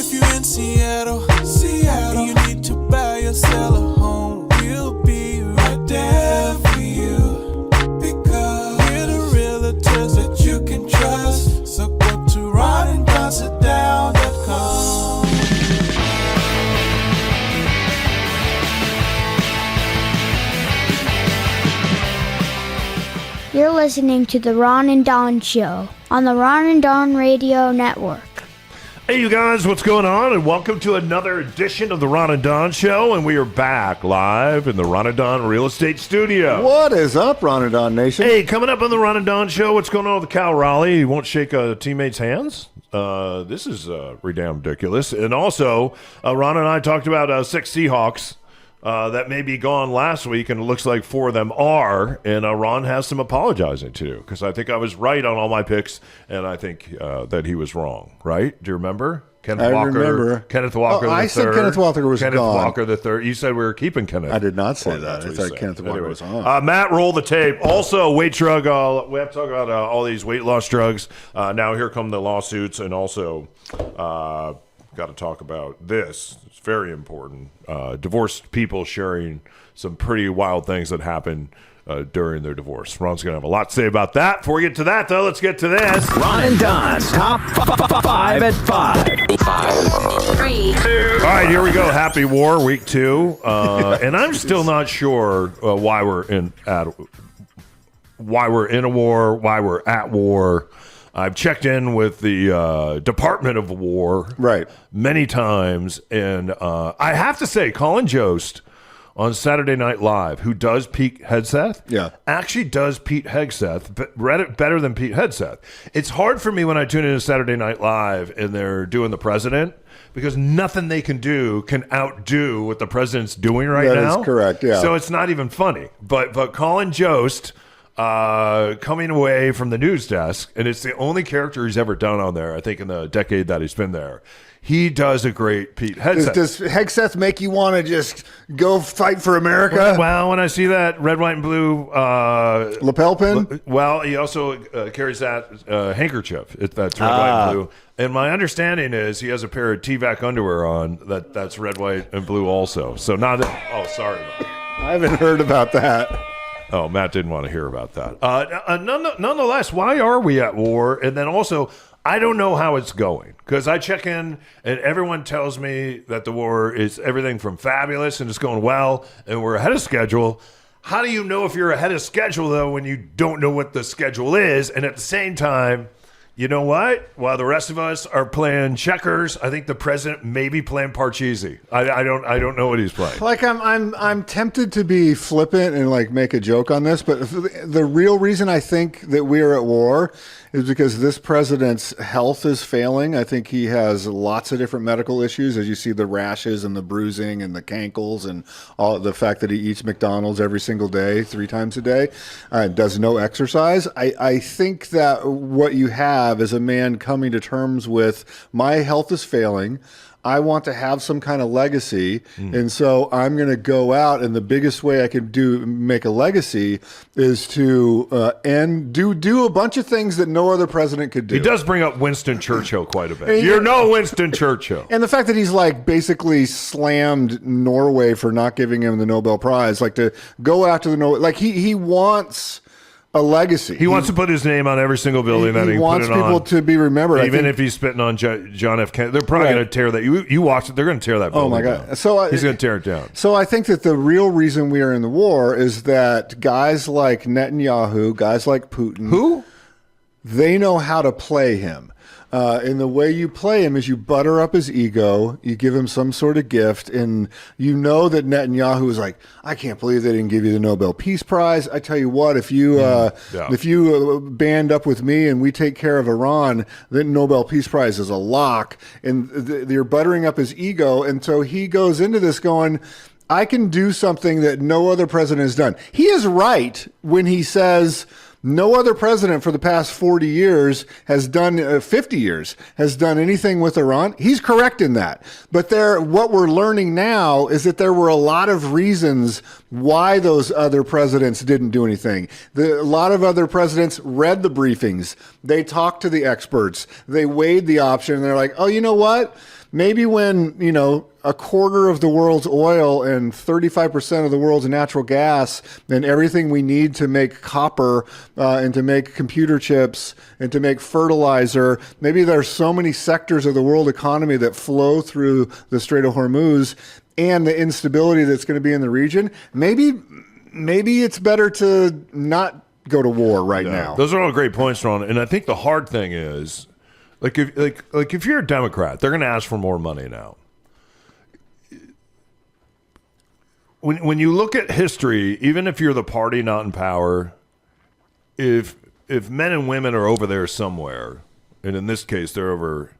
If you're in Seattle, and you need to buy or sell a home, we'll be right there for you. Because we're the realtors that you can trust. So go to ronanddonsitdown.com. You're listening to The Ron and Don Show on the Ron and Don Radio Network. Hey, you guys, what's going on? And welcome to another edition of the Ron and Don Show. And we are back live in the Ron and Don Real Estate Studio. What is up, Ron and Don Nation? Hey, coming up on the Ron and Don Show, what's going on with Cal Raleigh? He won't shake a teammate's hands? This is pretty damn ridiculous. And also, Ron and I talked about 6 Seahawks that may be gone last week, and it looks like 4 of them are. And Ron has some apologizing to do, because I think I was right on all my picks, and I think that he was wrong, right? Do you remember? Kenneth Walker. Remember. Kenneth Walker I said Kenneth Walker was Kenneth gone. Walker the third. You said we were keeping Kenneth. I did not say that. That's I what thought you said. Kenneth Walker Anyway. was on. Matt, roll the tape. Also, weight drug. We have to talk about all these weight loss drugs. Now here come the lawsuits, and also got to talk about this. It's very important. Divorced people sharing some pretty wild things that happened during their divorce. Ron's going to have a lot to say about that. Before we get to that, though, let's get to this. Ron and Don's Top 5 at 5. 5, 3, 2. All right, here we go. Happy War, week 2. And I'm still not sure why we're in a war, why we're at war. I've checked in with the Department of War many times, and I have to say, Colin Jost on Saturday Night Live, who does Pete Hegseth, actually does Pete Hegseth better than Pete Hegseth. It's hard for me when I tune into Saturday Night Live and they're doing the president, because nothing they can do can outdo what the president's doing right now. That is correct, yeah. So it's not even funny. But Colin Jost coming away from the news desk, and it's the only character he's ever done on there, I think, in the decade that he's been there. He does a great Pete Hegseth. Does Hegseth make you want to just go fight for America? Well, when I see that red, white, and blue lapel pin? Well, he also carries that handkerchief. That's red, white, and blue. And my understanding is he has a pair of T-Vac underwear on that's red, white, and blue also. So now that... Oh, sorry. I haven't heard about that. Oh, Matt didn't want to hear about that. Nonetheless, why are we at war? And then also, I don't know how it's going, because I check in and everyone tells me that the war is everything from fabulous and it's going well and we're ahead of schedule. How do you know if you're ahead of schedule, though, when you don't know what the schedule is? And at the same time, you know what? While the rest of us are playing checkers, I think the president may be playing Parcheesi. I don't know what he's playing. Like I'm tempted to be flippant and like make a joke on this, but the real reason I think that we are at war is because this president's health is failing. I think he has lots of different medical issues, as you see the rashes and the bruising and the cankles and all the fact that he eats McDonald's every single day, 3 times a day, does no exercise. I think that what you have is a man coming to terms with, my health is failing. I want to have some kind of legacy, and so I'm going to go out, and the biggest way I could make a legacy is to do a bunch of things that no other president could do. He does bring up Winston Churchill quite a bit. You're no Winston Churchill. And the fact that he's like basically slammed Norway for not giving him the Nobel Prize, like to go after the Nobel, like he wants a legacy. He wants to put his name on every single building that he wants put it people on, to be remembered. even if he's spitting on John F. Kennedy. They're probably going to tear that. You watch it. They're going to tear that building. Oh my God! Down. So he's going to tear it down. So I think that the real reason we are in the war is that guys like Netanyahu, guys like Putin, they know how to play him. And the way you play him is you butter up his ego, you give him some sort of gift, and you know that Netanyahu is like, I can't believe they didn't give you the Nobel Peace Prize. I tell you what, if you band up with me and we take care of Iran, the Nobel Peace Prize is a lock. And you're buttering up his ego, and so he goes into this going, I can do something that no other president has done. He is right when he says no other president for the past 40 years has done, 50 years, has done anything with Iran. He's correct in that. But what we're learning now is that there were a lot of reasons why those other presidents didn't do anything. A lot of other presidents read the briefings. They talked to the experts. They weighed the option, and they're like, oh, you know what? Maybe when, a quarter of the world's oil and 35% of the world's natural gas and everything we need to make copper and to make computer chips and to make fertilizer, maybe there's so many sectors of the world economy that flow through the Strait of Hormuz and the instability that's going to be in the region. Maybe it's better to not go to war right now. Those are all great points, Ron. And I think the hard thing is, if you're a Democrat, they're going to ask for more money now. When you look at history, even if you're the party not in power, if men and women are over there somewhere, and in this case they're over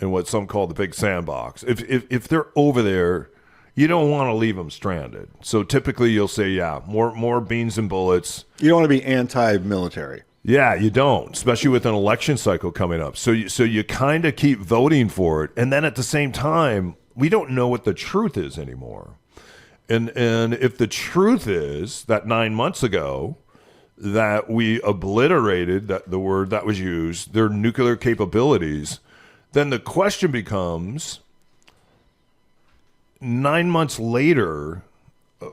in what some call the big sandbox, if they're over there, you don't want to leave them stranded. So typically you'll say, more beans and bullets. You don't want to be anti-military. Yeah, you don't, especially with an election cycle coming up. So you kind of keep voting for it, and then at the same time, we don't know what the truth is anymore. And if the truth is that 9 months ago that we obliterated the word that was used, their nuclear capabilities, then the question becomes, 9 months later,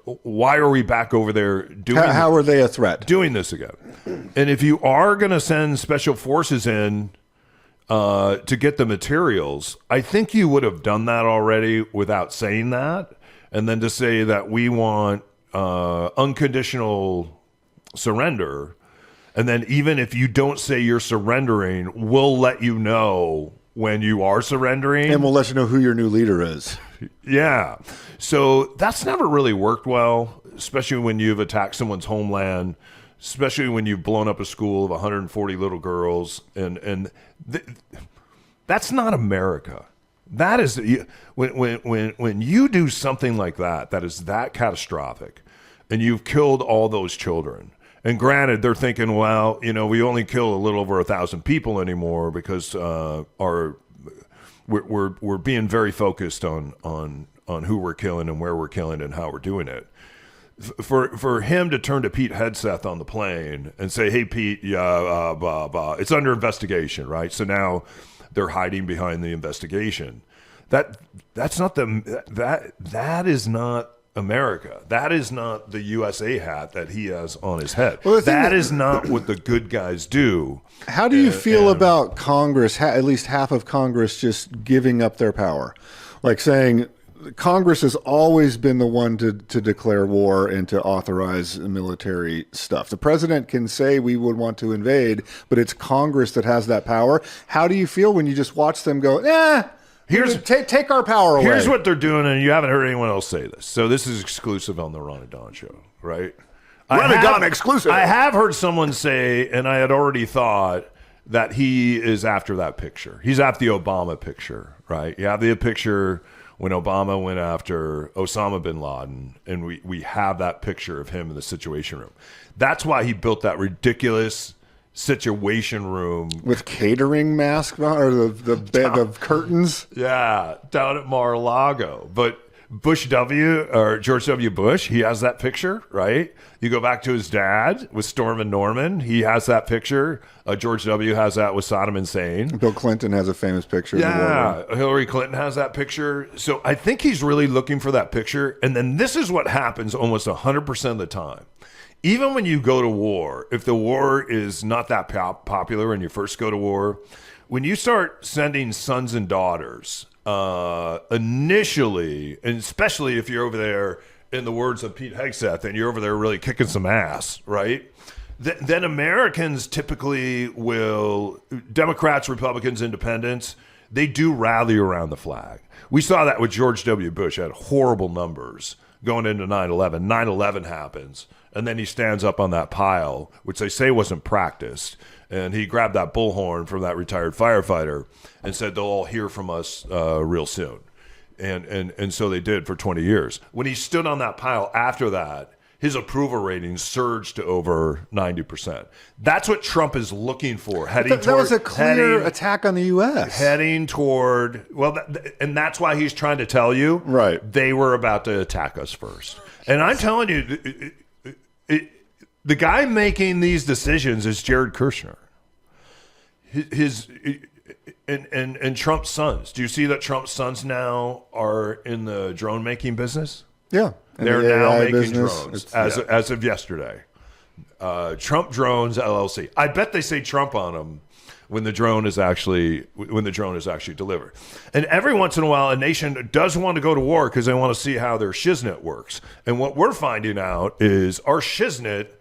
why are we back over there doing How are they a threat? Doing this again? And if you are going to send special forces in to get the materials, I think you would have done that already without saying that. And then to say that we want unconditional surrender, and then even if you don't say you're surrendering, we'll let you know when you are surrendering. And we'll let you know who your new leader is. Yeah. So that's never really worked well, especially when you've attacked someone's homeland, especially when you've blown up a school of 140 little girls. And that's not America. That is when you do something like that is that catastrophic, and you've killed all those children. And granted, they're thinking, well, we only kill a little over 1,000 people anymore because we're being very focused on who we're killing and where we're killing and how we're doing it. For him to turn to Pete Hegseth on the plane and say, "Hey, Pete, it's under investigation," right? So now they're hiding behind the investigation. That's not that is not America. That is not the USA hat that he has on his head. Well, that is not what the good guys do. How do you feel about Congress, at least half of Congress, just giving up their power? Like saying Congress has always been the one to declare war and to authorize military stuff. The president can say we would want to invade, but it's Congress that has that power. How do you feel when you just watch them go, take our power away? Here's what they're doing, and you haven't heard anyone else say this. So this is exclusive on the Ron and Don show, right? Ron and Don exclusive. I have heard someone say, and I had already thought, that he is after that picture. He's after the Obama picture, right? You have the picture when Obama went after Osama bin Laden, and we have that picture of him in the Situation Room. That's why he built that ridiculous Situation Room with catering mask or the curtains. Yeah, down at Mar-a-Lago. But George W. Bush, he has that picture, right? You go back to his dad with Storm and Norman. He has that picture. George W. has that with Saddam Hussein. Bill Clinton has a famous picture. Yeah, Hillary Clinton has that picture. So I think he's really looking for that picture. And then this is what happens almost 100% of the time. Even when you go to war, if the war is not that popular and you first go to war, when you start sending sons and daughters, initially, and especially if you're over there, in the words of Pete Hegseth, and you're over there really kicking some ass, right? Then Americans typically will, Democrats, Republicans, Independents, they do rally around the flag. We saw that with George W. Bush, had horrible numbers going into 9/11. 9/11 happens. And then he stands up on that pile, which they say wasn't practiced. And he grabbed that bullhorn from that retired firefighter and said, they'll all hear from us real soon. And so they did for 20 years. When he stood on that pile after that, his approval ratings surged to over 90%. That's what Trump is looking for. That was a clear attack on the U.S. Heading toward, and that's why he's trying to tell you, right, they were about to attack us first. And I'm telling you, the guy making these decisions is Jared Kushner. and Trump's sons. Do you see that Trump's sons now are in the drone making business? Yeah. And They're the now AI making business, drones as of yesterday. Trump Drones LLC. I bet they say Trump on them when the drone is actually delivered. And every once in a while, a nation does want to go to war because they want to see how their shiznit works. And what we're finding out is our shiznit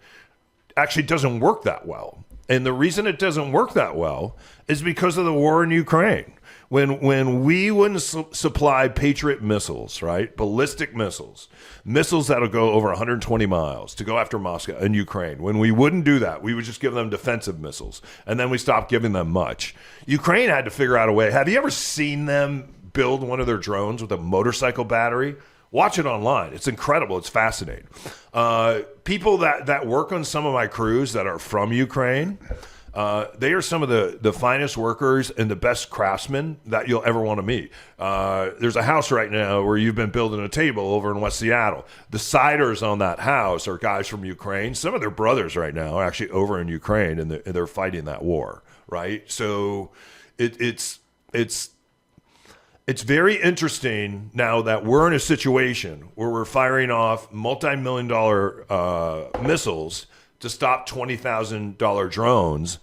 actually doesn't work that well. And the reason it doesn't work that well is because of the war in Ukraine. When we wouldn't supply Patriot missiles, right, ballistic missiles that'll go over 120 miles to go after Moscow and Ukraine, when we wouldn't do that, we would just give them defensive missiles, and then we stopped giving them much. Ukraine had to figure out a way. Have you ever seen them build one of their drones with a motorcycle battery? Watch it online. It's incredible. It's fascinating. People that work on some of my crews that are from Ukraine, they are some of the finest workers and the best craftsmen that you'll ever want to meet. There's a house right now where you've been building a table over in West Seattle. The siders on that house are guys from Ukraine. Some of their brothers right now are actually over in Ukraine, and they're fighting that war, right? So it's very interesting now that we're in a situation where we're firing off multi-million-dollar missiles to stop $20,000 drones,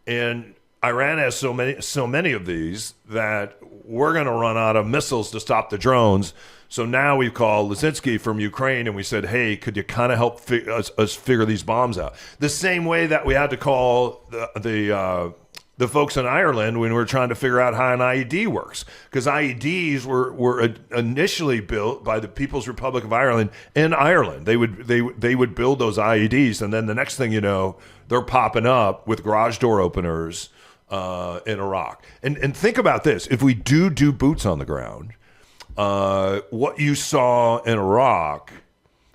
and Iran has so many of these that we're going to run out of missiles to stop the drones. So now we called Lisinski from Ukraine and we said, hey, could you kind of help us figure these bombs out? The same way that we had to call the folks in Ireland when we were trying to figure out how an IED works, because IEDs were initially built by the People's Republic of Ireland in Ireland. They would build those IEDs, and then the next thing you know, they're popping up with garage door openers in Iraq. And think about this: if we do boots on the ground, what you saw in Iraq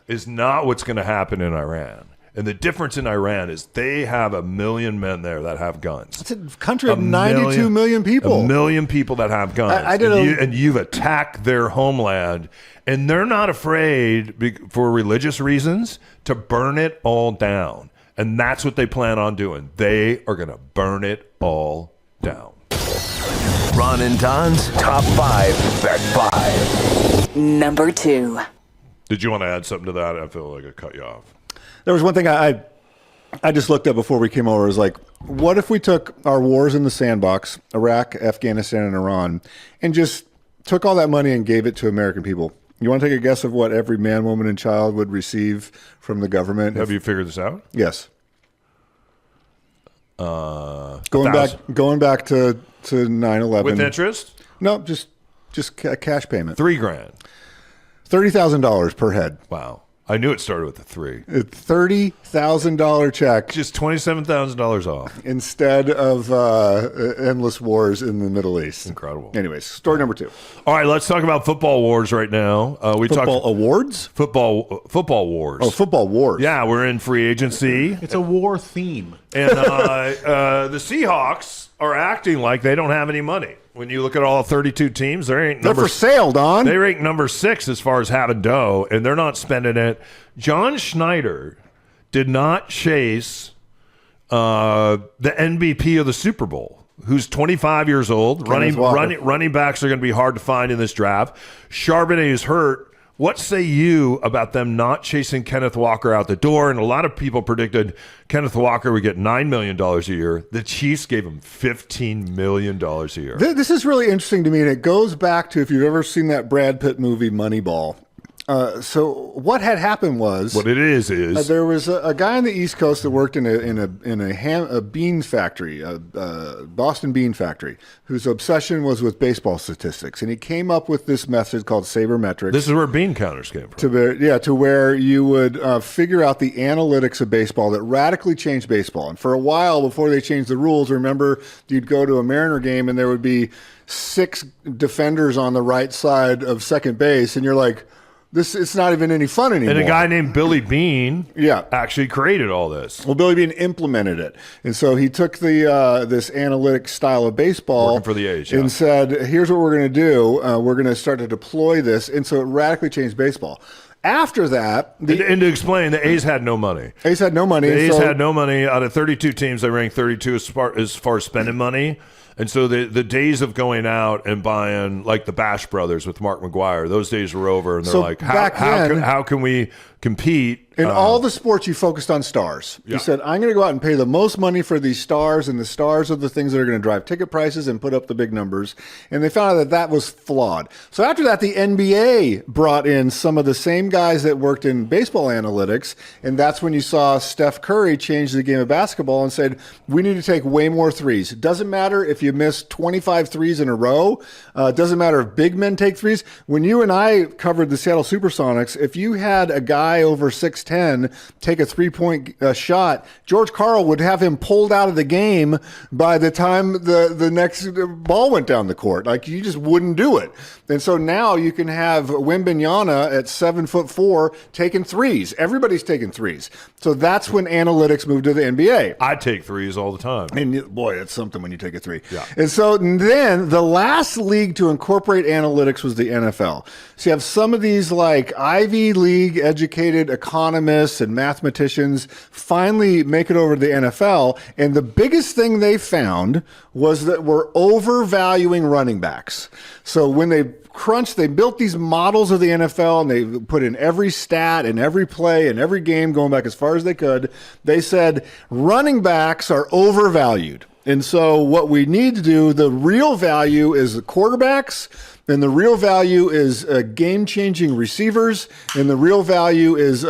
is not what's going to happen in Iran. And the difference in Iran is they have 1 million men there that have guns. It's a country of 92 million people. 1 million people that have guns. And you've attacked their homeland. And they're not afraid, for religious reasons, to burn it all down. And that's what they plan on doing. They are going to burn it all down. Ron and Don's Top 5 at 5. Number 2. Did you want to add something to that? I feel like I cut you off. There was one thing I just looked up before we came over. It was like, what if we took our wars in the sandbox, Iraq, Afghanistan, and Iran, and just took all that money and gave it to American people? You want to take a guess of what every man, woman, and child would receive from the government? Have you figured this out? Yes. Going back to 9/11 with interest? No, just a cash payment. $3,000. $30,000 per head. Wow. I knew it started with a 3. A $30,000 check. Just $27,000 off. Instead of endless wars in the Middle East. Incredible. Anyways, story number 2. All right, let's talk about football wars right now. Football awards? Football wars. Oh, football wars. Yeah, we're in free agency. It's a war theme. And the Seahawks are acting like they don't have any money. When you look at all 32 teams, they're for sale, Don. They rank number 6 as far as having dough, and they're not spending it. John Schneider did not chase the MVP of the Super Bowl, who's 25 years old. Running backs are going to be hard to find in this draft. Charbonnet is hurt. What say you about them not chasing Kenneth Walker out the door? And a lot of people predicted Kenneth Walker would get $9 million a year. The Chiefs gave him $15 million a year. This is really interesting to me, and it goes back to, if you've ever seen that Brad Pitt movie Moneyball. So what had happened was, what it is there was a guy on the East Coast that worked in a bean factory, a Boston bean factory, whose obsession was with baseball statistics, and he came up with this method called sabermetrics. This is where bean counters came from. To where you would figure out the analytics of baseball that radically changed baseball. And for a while, before they changed the rules, remember, you'd go to a Mariner game and there would be 6 defenders on the right side of second base, and you're like, it's not even any fun anymore. And a guy named Billy Bean actually created all this. Well, Billy Bean implemented it. And so he took this analytic style of baseball working for the A's, and said, here's what we're going to do. We're going to start to deploy this. And so it radically changed baseball. After that... and to explain, the A's had no money. The A's had no money. Out of 32 teams, they ranked 32 as far as spending money. And so the days of going out and buying like the Bash Brothers with Mark McGuire, those days were over. And they're So like, back then- how can we compete? In all the sports, you focused on stars. Yeah. You said, I'm going to go out and pay the most money for these stars, and the stars are the things that are going to drive ticket prices and put up the big numbers. And they found out that that was flawed. So after that, the NBA brought in some of the same guys that worked in baseball analytics, and that's when you saw Steph Curry change the game of basketball and said, we need to take way more threes. It doesn't matter if you miss 25 threes in a row. It doesn't matter if big men take threes. When you and I covered the Seattle Supersonics, if you had a guy over 6'10", take a 3-point shot, George Karl would have him pulled out of the game by the time the next ball went down the court. Like, you just wouldn't do it. And so now you can have Wembanyama at 7'4" taking threes. Everybody's taking threes. So that's when analytics moved to the NBA. I take threes all the time. And boy, it's something when you take a three. Yeah. And so then the last league to incorporate analytics was the NFL. So you have some of these like Ivy League educated economists and mathematicians finally make it over to the NFL. And the biggest thing they found was that we're overvaluing running backs. So when they crunched, they built these models of the NFL and they put in every stat and every play and every game going back as far as they could. They said running backs are overvalued. And so what we need to do, the real value is the quarterbacks, and the real value is game-changing receivers, and the real value is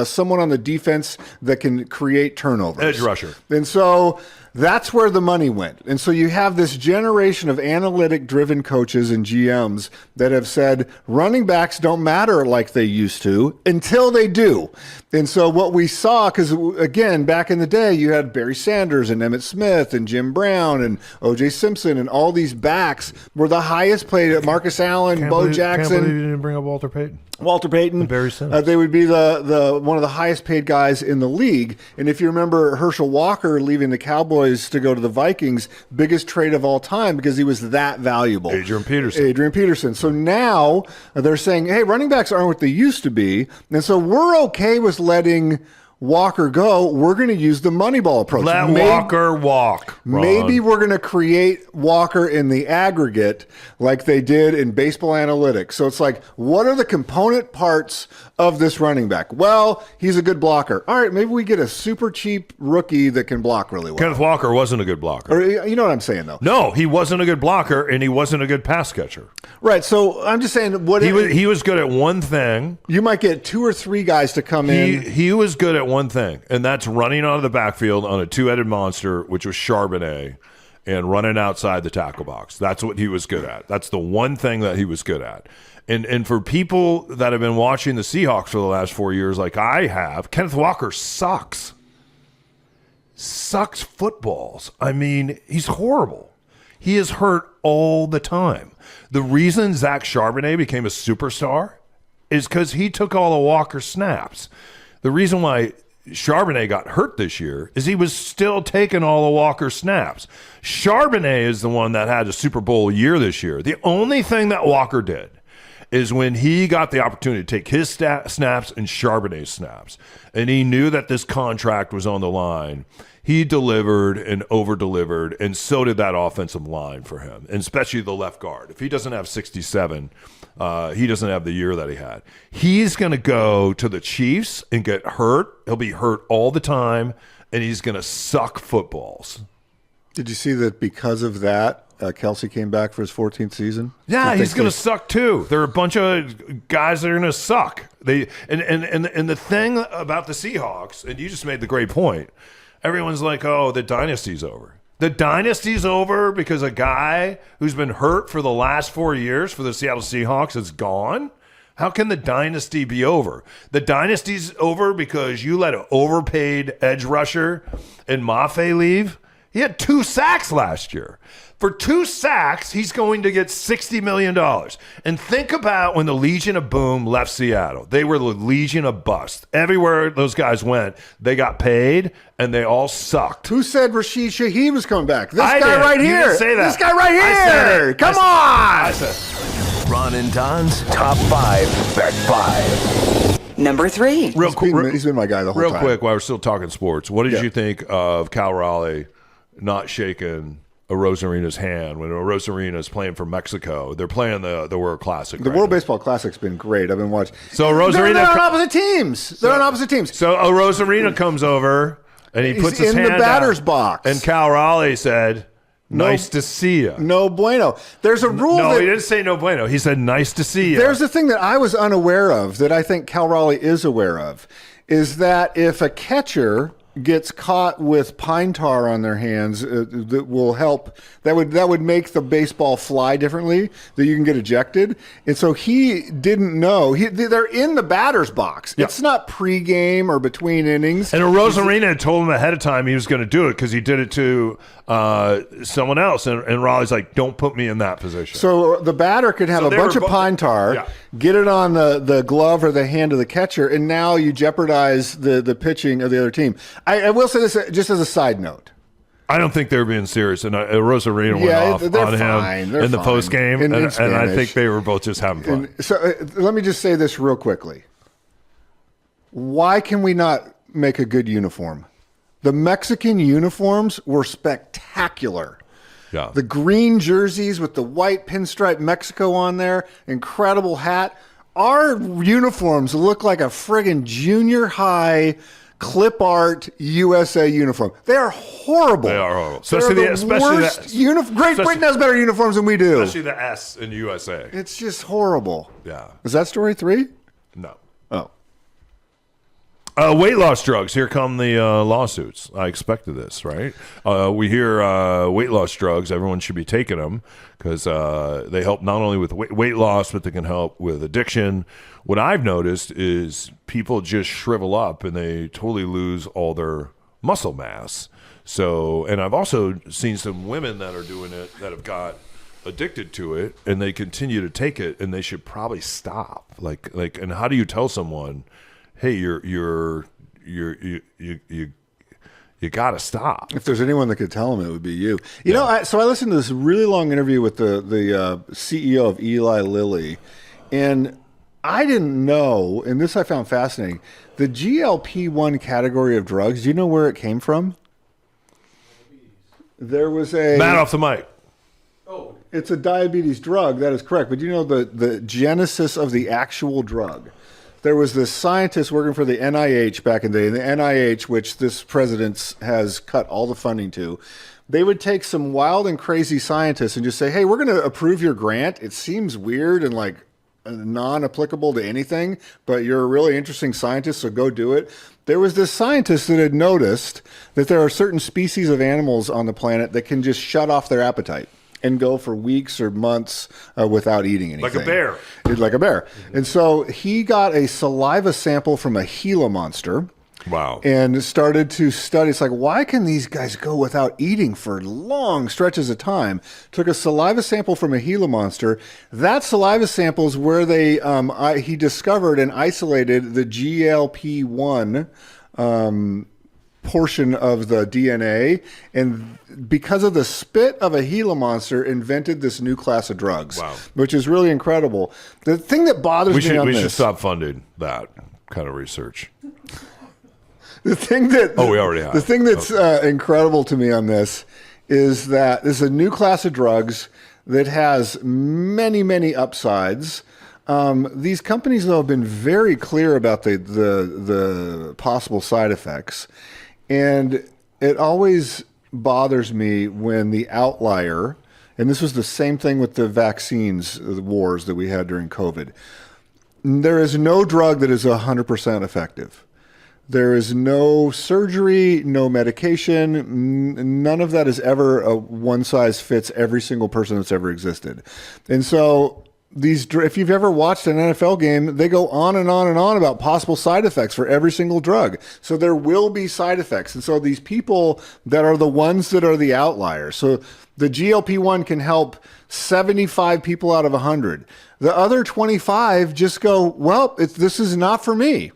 someone on the defense that can create turnovers. Edge rusher. And so that's where the money went. And so you have this generation of analytic-driven coaches and GMs that have said running backs don't matter like they used to until they do. And so what we saw, because again, back in the day, you had Barry Sanders and Emmitt Smith and Jim Brown and O.J. Simpson, and all these backs were the highest paid. Marcus Allen, Bo Jackson. Can't believe you didn't bring up Walter Payton. Walter Payton, Barry Sanders. they would be the one of the highest paid guys in the league. And if you remember Herschel Walker leaving the Cowboys to go to the Vikings, biggest trade of all time because he was that valuable. Adrian Peterson. So now they're saying, hey, running backs aren't what they used to be. And so we're okay with letting Walker go. We're going to use the Moneyball approach. Let Walker walk. Ron. Maybe we're going to create Walker in the aggregate like they did in baseball analytics. So it's like, what are the component parts of this running back? Well, he's a good blocker. All right, maybe we get a super cheap rookie that can block really well. Kenneth Walker wasn't a good blocker. Or, you know what I'm saying, though? No, he wasn't a good blocker, and he wasn't a good pass catcher. Right, so I'm just saying, He was good at one thing. You might get 2 or 3 guys to come in. He was good at one thing, and that's running out of the backfield on a two-headed monster, which was Charbonnet, and running outside the tackle box. That's what he was good at. That's the one thing that he was good at. And for people that have been watching the Seahawks for the last 4 years, like I have, Kenneth Walker sucks footballs. I mean, he's horrible. He is hurt all the time. The reason Zach Charbonnet became a superstar is because he took all of Walker's snaps. The reason why Charbonnet got hurt this year is he was still taking all of Walker's snaps. Charbonnet is the one that had a Super Bowl year this year. The only thing that Walker did is when he got the opportunity to take his snaps and Charbonnet's snaps, and he knew that this contract was on the line, he delivered and over-delivered, and so did that offensive line for him, and especially the left guard. If he doesn't have 67, he doesn't have the year that he had. He's going to go to the Chiefs and get hurt. He'll be hurt all the time, and he's going to suck footballs. Did you see that because of that, Kelsey came back for his 14th season? Yeah, he's going to suck too. There are a bunch of guys that are going to suck. And the thing about the Seahawks, and you just made the great point, everyone's like, oh, the dynasty's over. The dynasty's over because a guy who's been hurt for the last 4 years for the Seattle Seahawks is gone? How can the dynasty be over? The dynasty's over because you let an overpaid edge rusher and Mafe leave? He had 2 sacks last year. For 2 sacks, he's going to get $60 million. And think about when the Legion of Boom left Seattle. They were the Legion of Bust. Everywhere those guys went, they got paid, and they all sucked. Who said Rashid Shaheed was coming back? This guy did. right You here. didn't say that. This guy right I said here. it. Come on. I said Ron and Don's Top 5 Back 5. Number 3. He's been my guy the whole time. Real quick, while we're still talking sports, what did Yeah. you think of Cal Raleigh not shaking a Rosarina's hand when a Rosarina's playing for Mexico. They're playing the World Classic. The World Baseball Classic's been great. I've been watching. So Rosarina, they're on opposite teams. They're on opposite teams. So a Rosarina comes over and he puts his in hand the batter's out, box. and Cal Raleigh said, "Nice to see you." No bueno. There's a rule. No, he didn't say no bueno. He said, "Nice to see you." There's a thing that I was unaware of that I think Cal Raleigh is aware of, is that if a catcher gets caught with pine tar on their hands, that will help. That would make the baseball fly differently. That you can get ejected. And so he didn't know. They're in the batter's box. Yeah. It's not pregame or between innings. And Rosarina had told him ahead of time he was going to do it because he did it to someone else. And Raleigh's like, "Don't put me in that position." So the batter could have a bunch of pine tar, Yeah. get it on the glove or the hand of the catcher, and now you jeopardize the pitching of the other team. I will say this just as a side note. I don't think they were being serious, and Rosarina went Yeah, off they're on fine. him They're in the fine. post game, In and I Spanish. think they were both just having fun. So let me just say this real quickly. Why can we not make a good uniform? The Mexican uniforms were spectacular. Yeah, The green jerseys with the white pinstripe Mexico on there, incredible hat. Our uniforms look like a friggin' junior high clip art USA uniform. They are horrible. They are horrible. They're Especially the worst Great especially- Britain has better uniforms than we do. especially the S in USA. It's just horrible. Yeah, Is that story 3? no. Oh. Weight loss drugs. Here come the lawsuits. I expected this, right? We hear weight loss drugs. Everyone should be taking them because they help not only with weight loss, but they can help with addiction. What I've noticed is people just shrivel up and they totally lose all their muscle mass. So, and I've also seen some women that are doing it that have got addicted to it and they continue to take it and they should probably stop. Like, and how do you tell someone, hey, you got to stop? If there's anyone that could tell him, it would be you. You know, so I listened to this really long interview with the CEO of Eli Lilly, and I didn't know, and this I found fascinating, the GLP-1 category of drugs, do you know where it came from? There was a... Matt off the mic. It's a diabetes drug, that is correct. But do you know the genesis of the actual drug? There was this scientist working for the NIH back in the day, and the NIH, which this president has cut all the funding to, they would take some wild and crazy scientists and just say, hey, we're going to approve your grant. It seems weird and like non-applicable to anything, but you're a really interesting scientist, so go do it. There was this scientist that had noticed that there are certain species of animals on the planet that can just shut off their appetite and go for weeks or months without eating anything. Like a bear. Like a bear. And so he got a saliva sample from a Gila monster. Wow. And started to study. It's like, why can these guys go without eating for long stretches of time? Took a saliva sample from a Gila monster. That saliva sample is where they he discovered and isolated the GLP-1 portion of the DNA, and because of the spit of a Gila monster, invented this new class of drugs. Wow. Which is really incredible. The thing that bothers me on we this, should stop funding that kind of research. the thing that we already have. The thing that's incredible to me on this is that this is a new class of drugs that has many, many upsides. These companies, though, have been very clear about the possible side effects. And it always bothers me when the outlier, and this was the same thing with the vaccines, the wars that we had during COVID. There is no drug that is 100% effective. There is no surgery, no medication. None of that is ever a one size fits every single person that's ever existed. And so if you've ever watched an NFL game, they go on and on and on about possible side effects for every single drug. So there will be side effects. And so these people that are the ones that are the outliers. So the GLP-1 can help 75 people out of 100. The other 25 just go, well, this is not for me.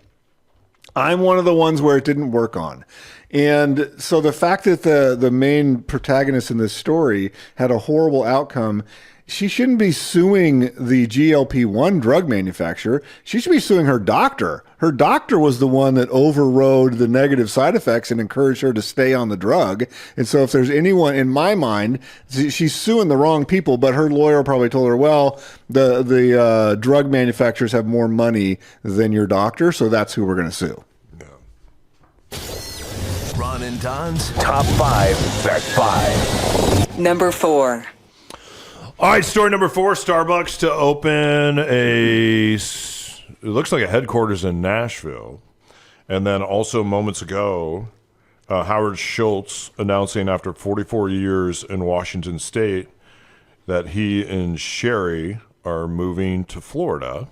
I'm one of the ones where it didn't work on. And so the fact that the main protagonist in this story had a horrible outcome, she shouldn't be suing the GLP-1 drug manufacturer. She should be suing her doctor. Her doctor was the one that overrode the negative side effects and encouraged her to stay on the drug. And so if there's anyone, in my mind, she's suing the wrong people, but her lawyer probably told her, well, the drug manufacturers have more money than your doctor, so that's who we're going to sue. Ron and Don's Top 5 at 5. Number 4. All right, story number 4, Starbucks to open it looks like a headquarters in Nashville. And then also moments ago, Howard Schultz announcing after 44 years in Washington State that he and Sherry are moving to Florida.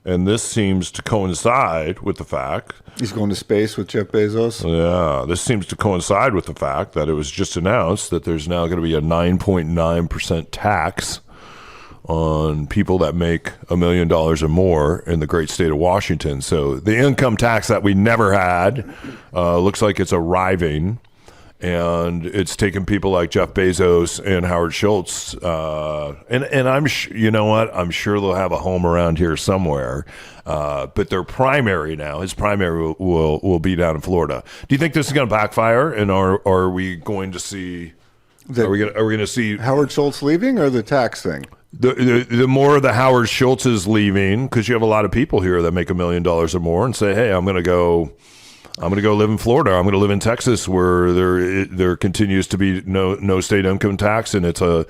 And this seems to coincide with the fact... He's going to space with Jeff Bezos? Yeah, this seems to coincide with the fact that it was just announced that there's now going to be a 9.9% tax on people that make $1 million or more in the great state of Washington. So the income tax that we never had looks like it's arriving. And it's taken people like Jeff Bezos and Howard Schultz, and I'm you know what? I'm sure they'll have a home around here somewhere. But their primary now, his primary will be down in Florida. Do you think this is going to backfire? And are we going to see? Are we going to see Howard Schultz leaving or the tax thing? The more of the Howard Schultz is leaving, because you have a lot of people here that make $1 million or more and say, hey, I'm going to go live in Florida. I'm going to live in Texas, where there continues to be no state income tax, and it's a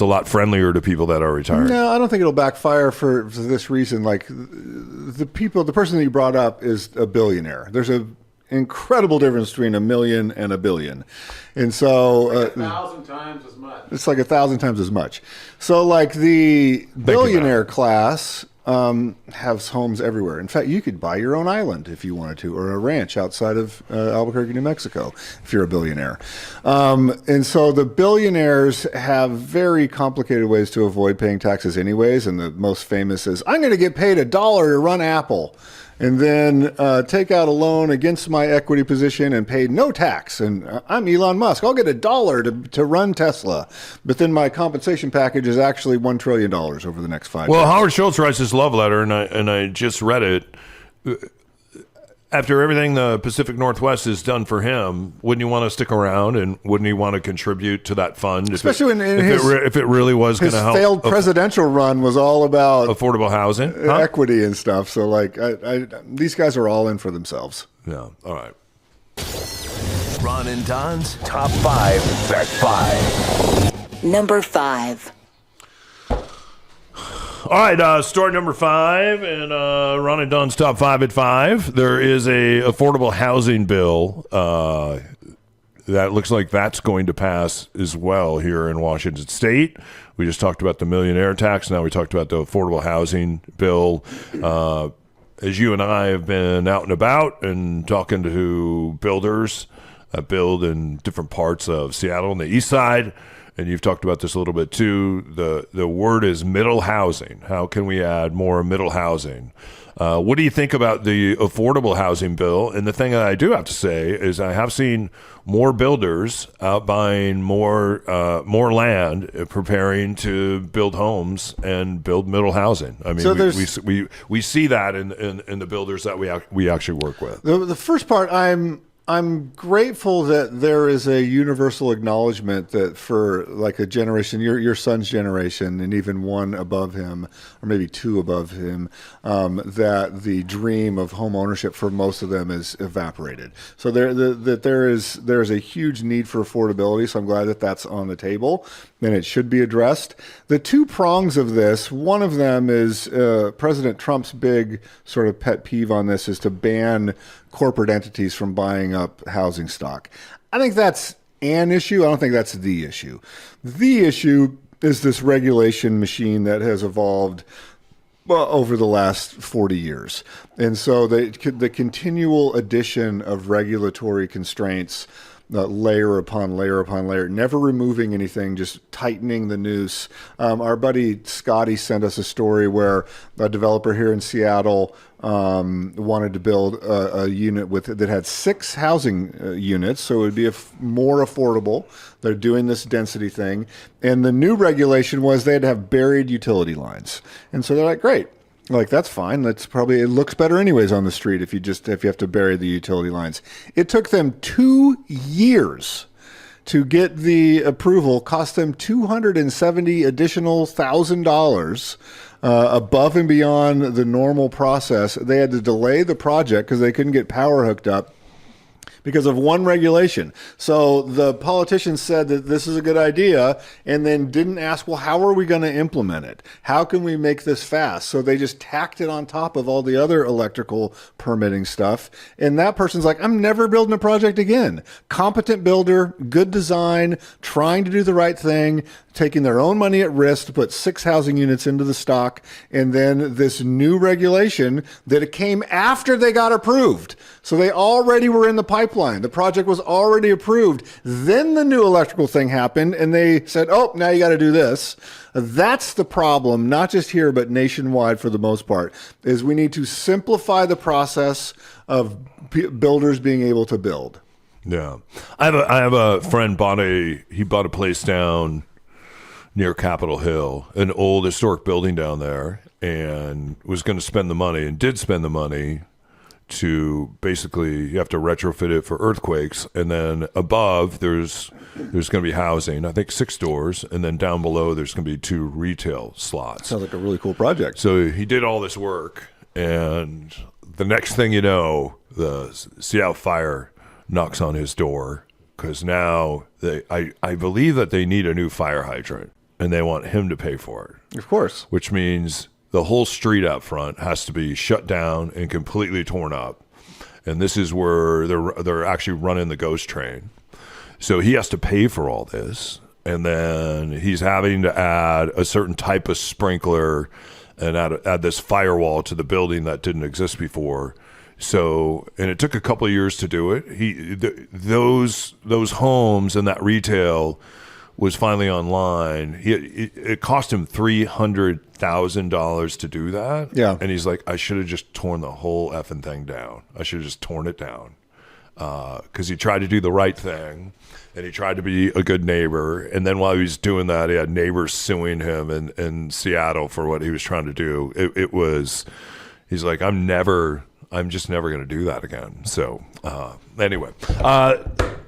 lot friendlier to people that are retired. No, I don't think it'll backfire for this reason. Like the person that you brought up is a billionaire. There's an incredible difference between $1 million and $1 billion, and so 1,000 times as much. It's like 1,000 times as much. So like the billionaire class has homes everywhere. In fact, you could buy your own island if you wanted to, or a ranch outside of Albuquerque, New Mexico, if you're a billionaire. And so the billionaires have very complicated ways to avoid paying taxes anyways. And the most famous is, I'm going to get paid $1 to run Apple, and then take out a loan against my equity position and pay no tax. And I'm Elon Musk. I'll get $1 to run Tesla. But then my compensation package is actually $1 trillion over the next 5 years. Well, Howard Schultz writes this love letter, and I just read it. After everything the Pacific Northwest has done for him, wouldn't you want to stick around, and wouldn't he want to contribute to that fund? Especially if it really was going to help. His failed presidential run was all about affordable housing, equity and stuff. So like, these guys are all in for themselves. Yeah. All right. Ron and Don's Top 5 at 5. Number 5. All right, story number 5, and Ron and Don's Top 5 at 5. There is a affordable housing bill that looks like that's going to pass as well here in Washington State. We just talked about the millionaire tax. Now we talked about the affordable housing bill. As you and I have been out and about and talking to builders that build in different parts of Seattle and the east side, and you've talked about this a little bit too, the word is middle housing. How can we add more middle housing? What do you think about the affordable housing bill? And the thing that I do have to say is I have seen more builders out buying more land, preparing to build homes and build middle housing. I mean, so we see that in the builders that we actually work with. The first part, I'm grateful that there is a universal acknowledgement that for like a generation, your son's generation, and even one above him, or maybe two above him, that the dream of home ownership for most of them is evaporated. So there is a huge need for affordability. So I'm glad that that's on the table, and it should be addressed. The two prongs of this, one of them is President Trump's big sort of pet peeve on this is to ban corporate entities from buying up housing stock. I think that's an issue. I don't think that's the issue. The issue is this regulation machine that has evolved over the last 40 years. And so the continual addition of regulatory constraints layer upon layer upon layer, never removing anything, just tightening the noose. Our buddy Scotty sent us a story where a developer here in Seattle wanted to build a unit that had 6 housing units, so it would be more affordable. They're doing this density thing, and the new regulation was they had to have buried utility lines, and so they're like, great. Like, that's fine. It looks better anyways on the street if you have to bury the utility lines. It took them 2 years to get the approval, cost them $270 additional $1,000 above and beyond the normal process. They had to delay the project because they couldn't get power hooked up because of one regulation. So the politicians said that this is a good idea and then didn't ask, well, how are we going to implement it? How can we make this fast? So they just tacked it on top of all the other electrical permitting stuff. And that person's like, I'm never building a project again. Competent builder, good design, trying to do the right thing, taking their own money at risk to put 6 housing units into the stock. And then this new regulation that it came after they got approved. So they already were in the pipeline. The project was already approved. Then the new electrical thing happened and they said, oh, now you got to do this. That's the problem, not just here, but nationwide for the most part, is we need to simplify the process of builders being able to build. Yeah. I have a friend bought a place down near Capitol Hill, an old historic building down there, and was going to spend the money and did spend the money to basically, you have to retrofit it for earthquakes, and then above there's going to be housing, I think 6 doors, and then down below there's going to be 2 retail slots. Sounds like a really cool project. So he did all this work, and the next thing you know, the Seattle Fire knocks on his door because now I believe that they need a new fire hydrant, and they want him to pay for it. Of course. Which means the whole street out front has to be shut down and completely torn up. And this is where they're actually running the ghost train. So he has to pay for all this. And then he's having to add a certain type of sprinkler and add this firewall to the building that didn't exist before. So, and it took a couple of years to do it. Those homes and that retail was finally online. It cost him $300,000 to do that. Yeah. And he's like, I should have just torn the whole effing thing down. I should have just torn it down. Because he tried to do the right thing, and he tried to be a good neighbor. And then while he was doing that, he had neighbors suing him in Seattle for what he was trying to do. He's like, I'm just never going to do that again. So anyway,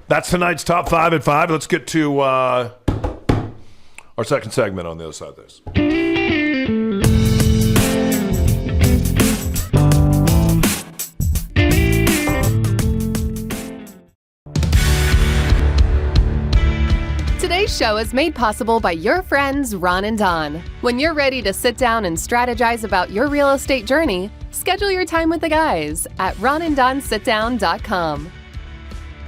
that's tonight's Top 5 at 5. Let's get to our second segment on the other side of this. Today's show is made possible by your friends Ron and Don. When you're ready to sit down and strategize about your real estate journey, schedule your time with the guys at ronanddonsitdown.com.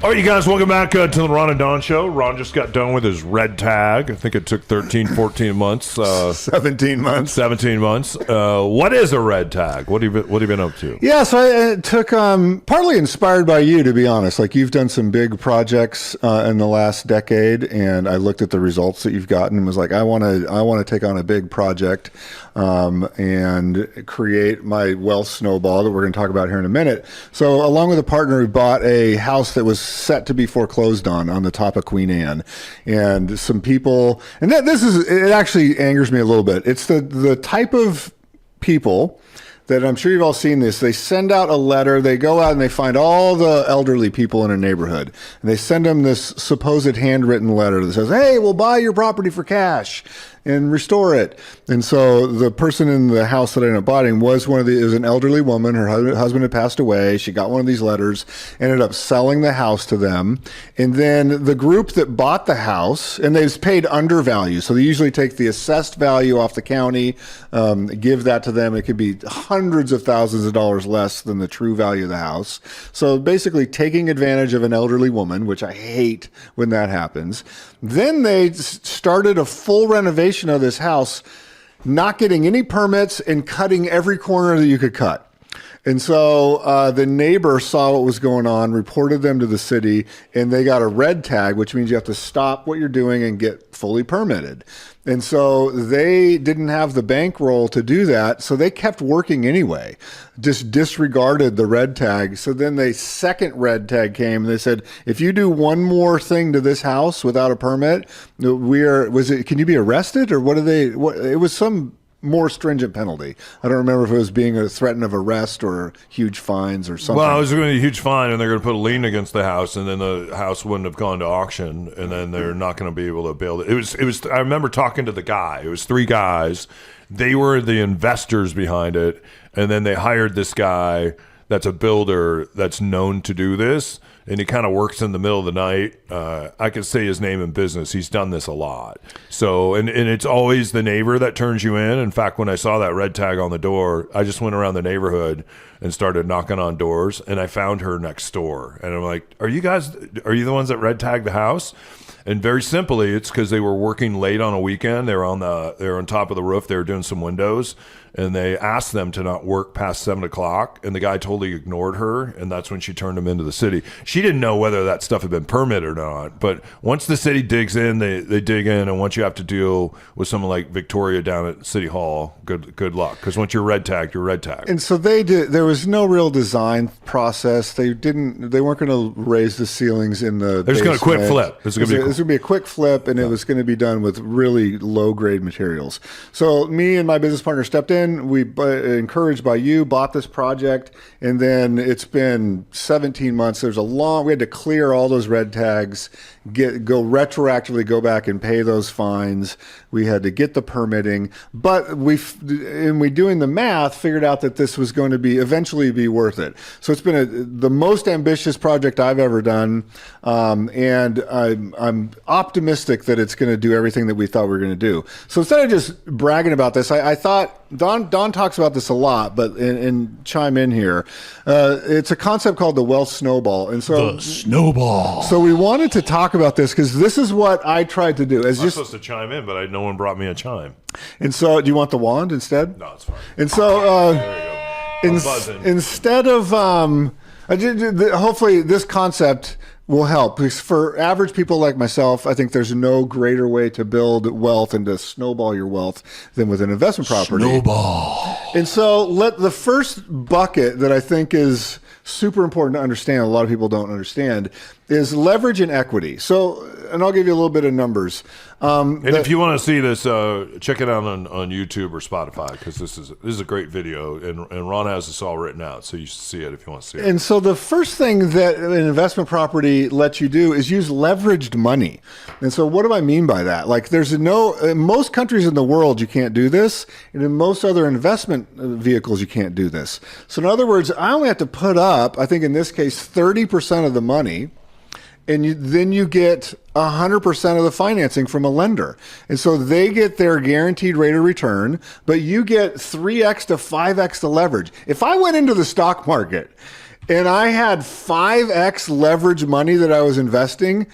All right, you guys, welcome back to the Ron and Don Show. Ron just got done with his red tag. I think it took 13, 14 months. 17 months. 17 months. What is a red tag? What have you been up to? Yeah, so I took, partly inspired by you, to be honest. Like, you've done some big projects in the last decade, and I looked at the results that you've gotten and was like, I want to take on a big project and create my wealth snowball that we're going to talk about here in a minute. So along with a partner, we bought a house that was set to be foreclosed on the top of Queen Anne, and some people, and it actually angers me a little bit. It's the type of people that, I'm sure you've all seen this. They send out a letter, they go out and they find all the elderly people in a neighborhood, and they send them this supposed handwritten letter that says, hey, we'll buy your property for cash and restore it. And so the person in the house that I ended up buying was an elderly woman. Her husband had passed away. She got one of these letters, ended up selling the house to them. And then the group that bought the house, and they've paid undervalue. So they usually take the assessed value off the county, give that to them. It could be hundreds of thousands of dollars less than the true value of the house. So basically taking advantage of an elderly woman, which I hate when that happens. Then they started a full renovation of this house, not getting any permits and cutting every corner that you could cut. And so the neighbor saw what was going on, reported them to the city, and they got a red tag, which means you have to stop what you're doing and get fully permitted. And so they didn't have the bankroll to do that, so they kept working anyway, just disregarded the red tag. So then the second red tag came, and they said, if you do one more thing to this house without a permit, can you be arrested? Or it was some more stringent penalty. I don't remember if it was being a threat of arrest or huge fines or something. Well, it was going to be a huge fine, and they're going to put a lien against the house, and then the house wouldn't have gone to auction, and then they're not going to be able to build it. It was. I remember talking to the guy. It was 3 guys. They were the investors behind it, and then they hired this guy that's a builder that's known to do this, and he kind of works in the middle of the night. I could say his name in business. He's done this a lot. So, and it's always the neighbor that turns you in. In fact, when I saw that red tag on the door, I just went around the neighborhood and started knocking on doors, and I found her next door. And I'm like, are you the ones that red tagged the house? And very simply, it's because they were working late on a weekend. They were on top of the roof. They were doing some windows, and they asked them to not work past 7 o'clock. And the guy totally ignored her, and that's when she turned him into the city. She didn't know whether that stuff had been permitted or not. But once the city digs in, they dig in, and once you have to deal with someone like Victoria down at City Hall, good luck. Because once you're red tagged, you're red tagged. And so there was no real design process. They weren't going to raise the ceilings in the. They're just going to quick flip. This was going to be a quick flip, and it was going to be done with really low grade materials. So me and my business partner stepped in. We, encouraged by you, bought this project, and then it's been 17 months. We had to clear all those red tags, retroactively go back and pay those fines. We had to get the permitting, but we doing the math, figured out that this was going to eventually be worth it. So it's been the most ambitious project I've ever done, and I'm optimistic that it's going to do everything that we thought we were going to do. So instead of just bragging about this, I thought Don talks about this a lot, but and chime in here. It's a concept called the wealth snowball, and so the snowball. So we wanted to talk about this because this is what I tried to do. I'm supposed to chime in, but no one brought me a chime. And so, do you want the wand instead? No, it's fine. And so, there you go. Instead of hopefully this concept will help, because for average people like myself, I think there's no greater way to build wealth and to snowball your wealth than with an investment property. Snowball. And so the first bucket that I think is super important to understand, a lot of people don't understand, is leverage and equity. So, and I'll give you a little bit of numbers. And if you want to see this, check it out on YouTube or Spotify, because this is a great video, and Ron has this all written out, so you should see it if you want to see it. And so the first thing that an investment property lets you do is use leveraged money. And so what do I mean by that? Like in most countries in the world, you can't do this, and in most other investment vehicles, you can't do this. So in other words, I only have to put up, I think in this case, 30% of the money, and then you get 100% of the financing from a lender. And so they get their guaranteed rate of return, but you get 3x to 5x the leverage. If I went into the stock market and I had 5x leverage money that I was investing,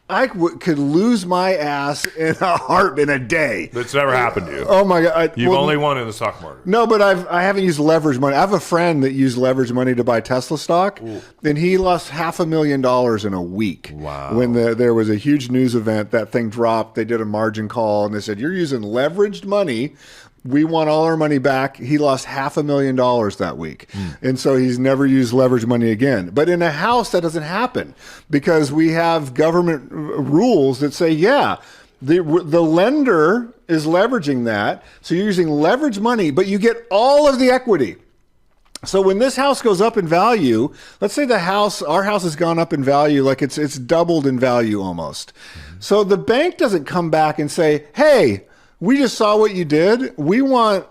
I could lose my ass in a day. That's never happened to you. Oh my God! You've only won in the stock market. No, but I haven't used leverage money. I have a friend that used leverage money to buy Tesla stock, and he lost $500,000 in a week. Wow! When there was a huge news event, that thing dropped. They did a margin call, and they said, "You're using leveraged money. We want all our money back." He lost $500,000 that week. And so he's never used leverage money again. But in a house, that doesn't happen because we have government rules that say, the lender is leveraging that. So you're using leverage money, but you get all of the equity. So when this house goes up in value, let's say our house has gone up in value, like it's doubled in value almost. So the bank doesn't come back and say, hey, we just saw what you did. We want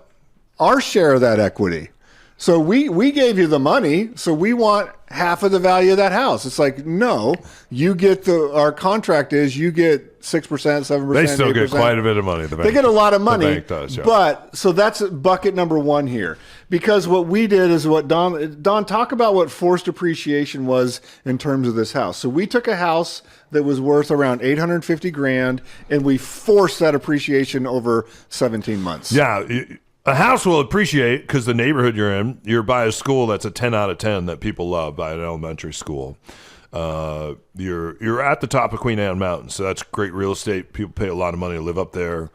our share of that equity. So we gave you the money, so we want half of the value of that house. It's like, no, you get our contract is you get 6%, 7%. They still 8%. get quite a bit of money. The bank, they get a lot of money. The bank does, yeah. But so that's bucket number one here. Because what we did is what Don talk about what forced appreciation was in terms of this house. So we took a house that was worth around $850,000 and we forced that appreciation over 17 months. Yeah. A house will appreciate because the neighborhood you're by a school that's a 10 out of 10 that people love, by an elementary school. You're at the top of Queen Anne Mountain, so that's great real estate. People pay a lot of money to live up there,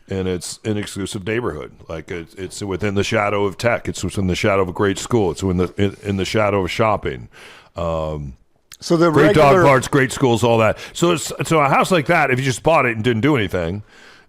and it's an exclusive neighborhood. Like it's within the shadow of tech. It's within the shadow of a great school. It's in the shadow of shopping. So the great dog parks, great schools, all that. So a house like that, if you just bought it and didn't do anything,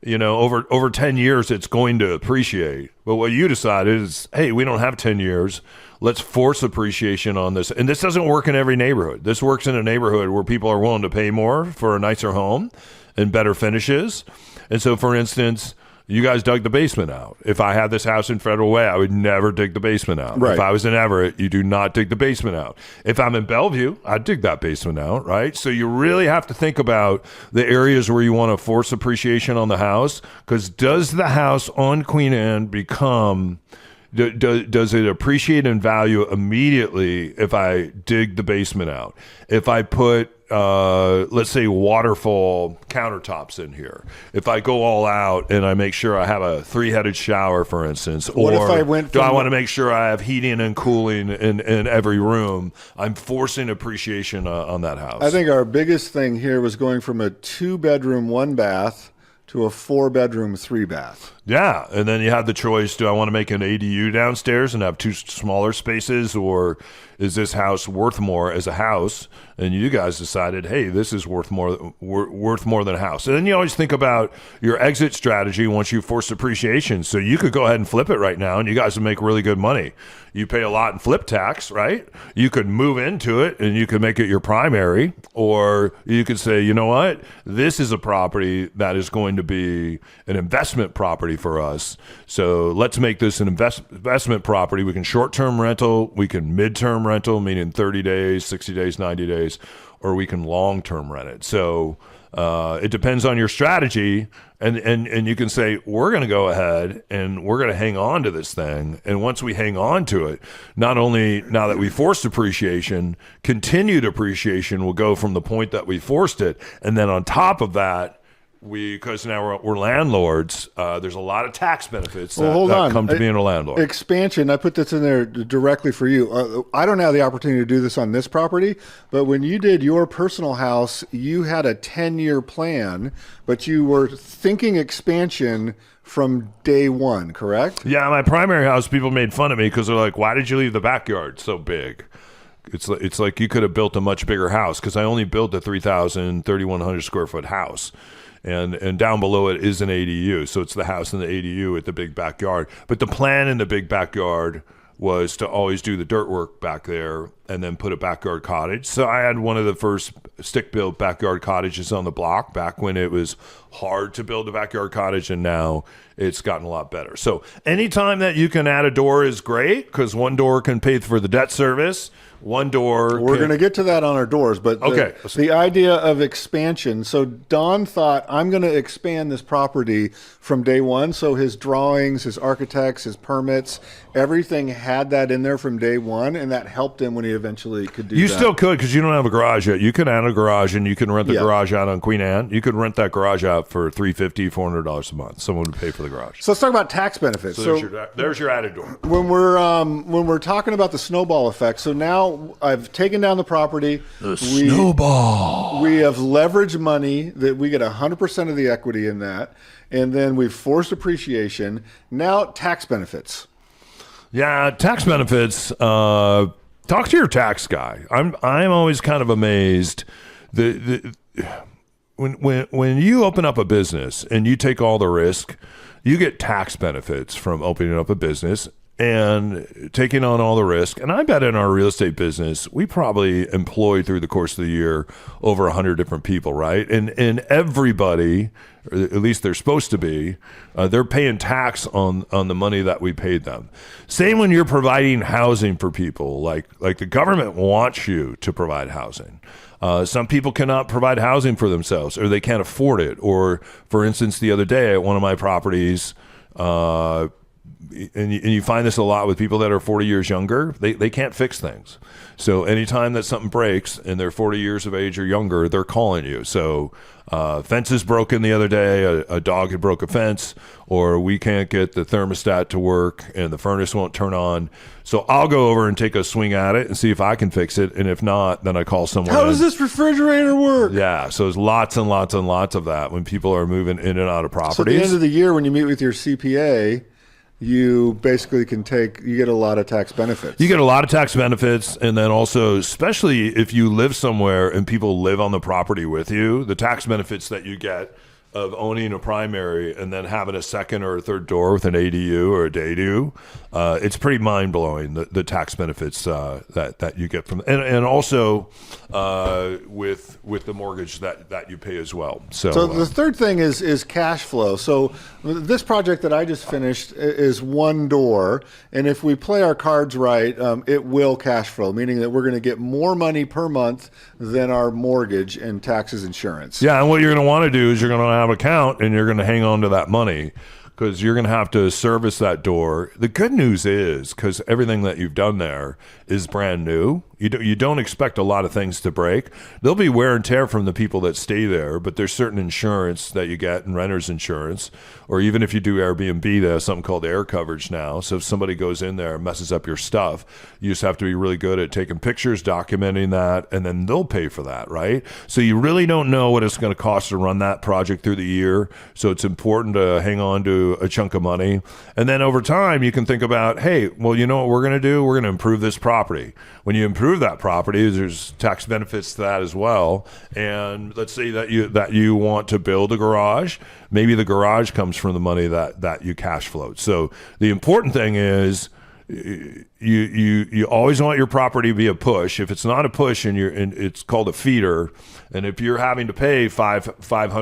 over 10 years, it's going to appreciate. But what you decided is, hey, we don't have 10 years. Let's force appreciation on this. And this doesn't work in every neighborhood. This works in a neighborhood where people are willing to pay more for a nicer home and better finishes. And so, for instance, you guys dug the basement out. If I had this house in Federal Way, I would never dig the basement out. Right. If I was in Everett, you do not dig the basement out. If I'm in Bellevue, I'd dig that basement out, right? So you really have to think about the areas where you want to force appreciation on the house, because does the house on Queen Anne become... Does it appreciate in value immediately if I dig the basement out? If I put, let's say, waterfall countertops in here, if I go all out and I make sure I have a 3-headed shower, for instance, what or if I went do I want to make sure I have heating and cooling in every room? I'm forcing appreciation on that house. I think our biggest thing here was going from a 2-bedroom, 1-bath to a 4-bedroom, 3-bath. Yeah, and then you have the choice, do I want to make an ADU downstairs and have 2 smaller spaces, or is this house worth more as a house? And you guys decided, hey, this is worth more than a house. And then you always think about your exit strategy once you force appreciation. So you could go ahead and flip it right now, and you guys would make really good money. You pay a lot in flip tax, right? You could move into it, and you could make it your primary, or you could say, you know what? This is a property that is going to be an investment property for us. So let's make this an investment property. We can short-term rental, we can mid-term rental, meaning 30 days, 60 days, 90 days, or we can long-term rent it. So it depends on your strategy, and you can say, we're going to go ahead and we're going to hang on to this thing. And once we hang on to it, not only now that we forced appreciation, continued appreciation will go from the point that we forced it. And then on top of that, because now we're landlords, there's a lot of tax benefits that come to being a landlord. Expansion, I put this in there directly for you. I don't have the opportunity to do this on this property, but when you did your personal house, you had a 10-year plan, but you were thinking expansion from day one, correct? Yeah, my primary house, people made fun of me because they're like, why did you leave the backyard so big? It's like you could have built a much bigger house, because I only built a 3,100 square foot house. And down below it is an ADU. So it's the house and the ADU with the big backyard. But the plan in the big backyard was to always do the dirt work back there and then put a backyard cottage. So I had one of the first stick-built backyard cottages on the block back when it was hard to build a backyard cottage, and now it's gotten a lot better. So anytime that you can add a door is great, because one door can pay for the debt service. One door. We're going to get to that on our doors, but the idea of expansion. So Don thought, I'm going to expand this property from day one. So his drawings, his architects, his permits, everything had that in there from day one, and that helped him when he eventually could do that. You still could, because you don't have a garage yet. You can add a garage, and you can rent the garage out on Queen Anne. You could rent that garage out for $350, $400 a month. Someone would pay for the garage. So let's talk about tax benefits. So there's your added door. When we're talking about the snowball effect, so now I've taken down the property. Snowball. We have leveraged money that we get 100% of the equity in that, and then we've forced appreciation. Now tax benefits. Yeah, tax benefits. Talk to your tax guy. I'm always kind of amazed. When you open up a business and you take all the risk, you get tax benefits from opening up a business and taking on all the risk. And I bet in our real estate business, we probably employ through the course of the year over 100 different people, right? And everybody, or at least they're supposed to be, they're paying tax on the money that we paid them. Same when you're providing housing for people, like the government wants you to provide housing. Some people cannot provide housing for themselves, or they can't afford it. Or, for instance, the other day at one of my properties, and you find this a lot with people that are 40 years younger, they can't fix things. So anytime that something breaks and they're 40 years of age or younger, they're calling you. So fence is broken the other day, a dog had broke a fence, or we can't get the thermostat to work and the furnace won't turn on. So I'll go over and take a swing at it and see if I can fix it. And if not, then I call someone. How does this refrigerator work? Yeah, so there's lots and lots and lots of that when people are moving in and out of properties. So at the end of the year, when you meet with your CPA, you basically you get a lot of tax benefits. You get a lot of tax benefits, and then also, especially if you live somewhere and people live on the property with you, the tax benefits that you get of owning a primary and then having a second or a third door with an ADU or a DADU, it's pretty mind-blowing, the tax benefits that you get from, and also with the mortgage that you pay as well. So the third thing is cash flow. So this project that I just finished is one door, and if we play our cards right, it will cash flow, meaning that we're going to get more money per month than our mortgage and taxes, insurance. Yeah, and what you're going to want to do is you're going to have an account and you're going to hang on to that money, because you're going to have to service that door. The good news is, because everything that you've done there is brand new, you don't expect a lot of things to break. There'll be wear and tear from the people that stay there, but there's certain insurance that you get, and renter's insurance, or even if you do Airbnb, they have something called air coverage now. So if somebody goes in there and messes up your stuff, you just have to be really good at taking pictures, documenting that, and then they'll pay for that, right? So you really don't know what it's going to cost to run that project through the year. So it's important to hang on to a chunk of money. And then over time, you can think about, hey, well, you know what we're going to do? We're going to improve this property. When you improve that property, there's tax benefits to that as well. And let's say that you want to build a garage. Maybe the garage comes from the money that you cash flowed. So the important thing is you always want your property to be a push. If it's not a push and it's called a feeder, and if you're having to pay $500